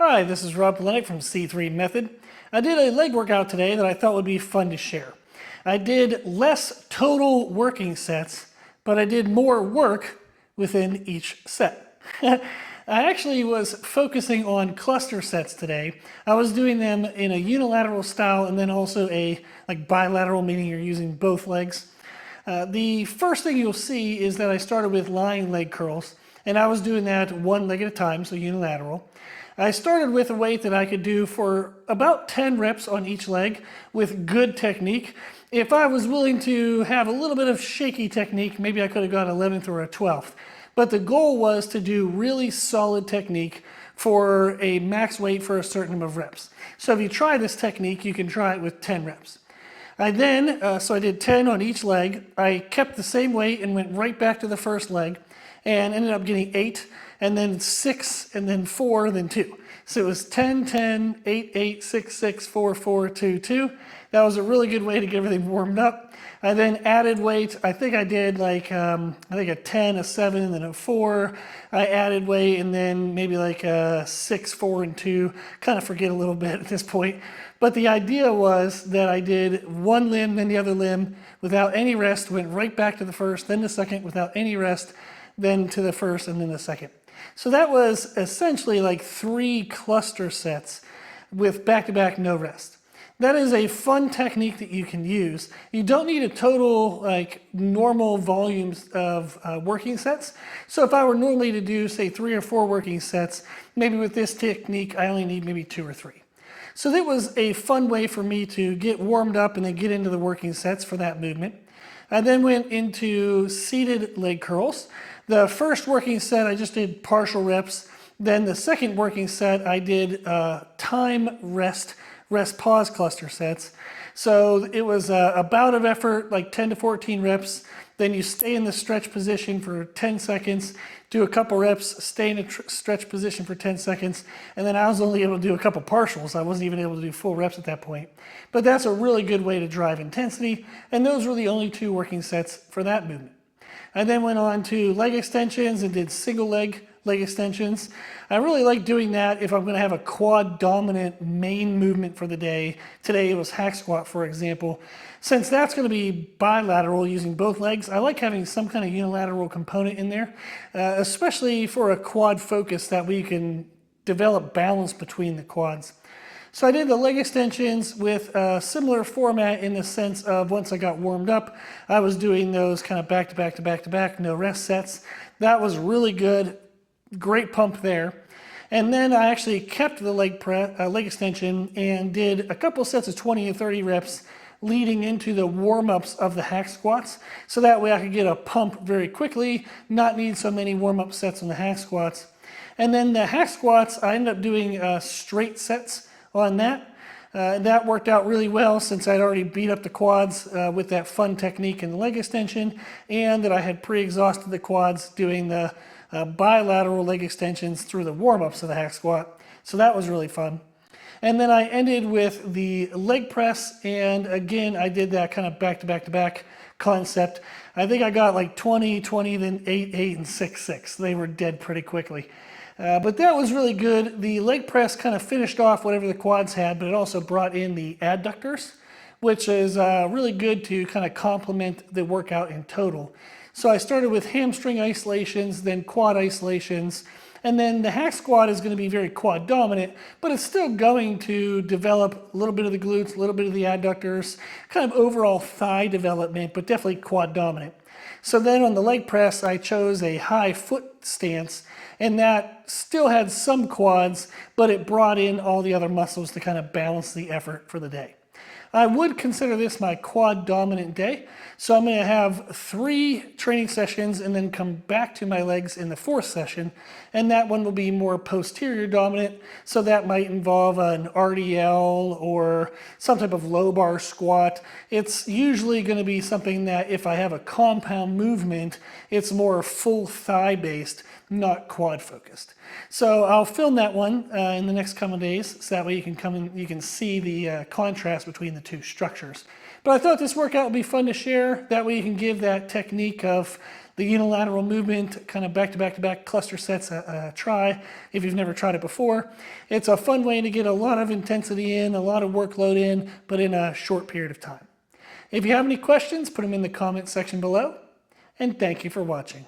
Hi, this is Rob Polenick from C3 Method. I did a leg workout today that I thought would be fun to share. I did less total working sets, but I did more work within each set. I actually was focusing on cluster sets today. I was doing them in a unilateral style and then also a bilateral, meaning you're using both legs. The first thing you'll see is that I started with lying leg curls, and I was doing that one leg at a time, so unilateral. I started with a weight that I could do for about 10 reps on each leg with good technique. If I was willing to have a little bit of shaky technique, maybe I could have gone 11th or a 12th. But the goal was to do really solid technique for a max weight for a certain number of reps. So if you try this technique, you can try it with 10 reps. I did 10 on each leg. I kept the same weight and went right back to the first leg and ended up getting 8, and then 6, and then 4, then 2. So it was 10, 10, 8, 8, 6, 6, 4, 4, 2, 2. That was a really good way to get everything warmed up. I then added weight. I think I did a 10, a 7, and then a 4. I added weight and then maybe like a 6, 4, and 2. Kind of forget a little bit at this point. But the idea was that I did one limb, then the other limb without any rest, went right back to the first, then the second without any rest, then to the first, and then the second. So that was essentially like 3 cluster sets with back-to-back no rest. That is a fun technique that you can use. You don't need a total normal volumes of working sets. So if I were normally to do say 3 or 4 working sets, maybe with this technique I only need maybe 2 or 3. So that was a fun way for me to get warmed up and then get into the working sets for that movement. I then went into seated leg curls. The first working set I just did partial reps. Then the second working set I did time rest pause cluster sets. So it was a bout of effort, like 10 to 14 reps. Then you stay in the stretch position for 10 seconds, do a couple reps, stay in a stretch position for 10 seconds, and then I was only able to do a couple partials. I wasn't even able to do full reps at that point. But that's a really good way to drive intensity, and those were the only 2 working sets for that movement. I then went on to leg extensions and did single leg extensions. I really like doing that if I'm going to have a quad dominant main movement for the day. Today it was hack squat, for example. Since that's going to be bilateral using both legs, I like having some kind of unilateral component in there, especially for a quad focus, that way you can develop balance between the quads. So I did the leg extensions with a similar format in the sense of once I got warmed up, I was doing those kind of back to back to back to back, no rest sets. That was really good. Great pump there. And then I actually kept the leg extension and did a couple sets of 20 and 30 reps leading into the warm-ups of the hack squats. So that way I could get a pump very quickly, not need so many warm-up sets on the hack squats. And then the hack squats, I ended up doing straight sets on that. That worked out really well since I'd already beat up the quads with that fun technique in the leg extension, and that I had pre-exhausted the quads doing the bilateral leg extensions through the warm-ups of the hack squat. So that was really fun. And then I ended with the leg press, and again I did that kind of back to back to back concept. I think I got like 20, 20, then 8, 8, and 6, 6. They were dead pretty quickly. But that was really good. The leg press kind of finished off whatever the quads had, but it also brought in the adductors, which is really good to kind of complement the workout in total. So I started with hamstring isolations, then quad isolations, and then the hack squat is going to be very quad dominant, but it's still going to develop a little bit of the glutes, a little bit of the adductors, kind of overall thigh development, but definitely quad dominant. So then on the leg press, I chose a high foot stance, and that still had some quads, but it brought in all the other muscles to kind of balance the effort for the day. I would consider this my quad dominant day. So I'm going to have 3 training sessions and then come back to my legs in the 4th session. And that one will be more posterior dominant. So that might involve an RDL or some type of low bar squat. It's usually going to be something that if I have a compound movement, it's more full thigh based, not quad focused. So I'll film that one in the next couple days, so that way you can come in, you can see the contrast between the 2 structures. But I thought this workout would be fun to share. That way you can give that technique of the unilateral movement, kind of back-to-back-to-back cluster sets try if you've never tried it before. It's a fun way to get a lot of intensity in, a lot of workload in, but in a short period of time. If you have any questions, put them in the comment section below, and thank you for watching.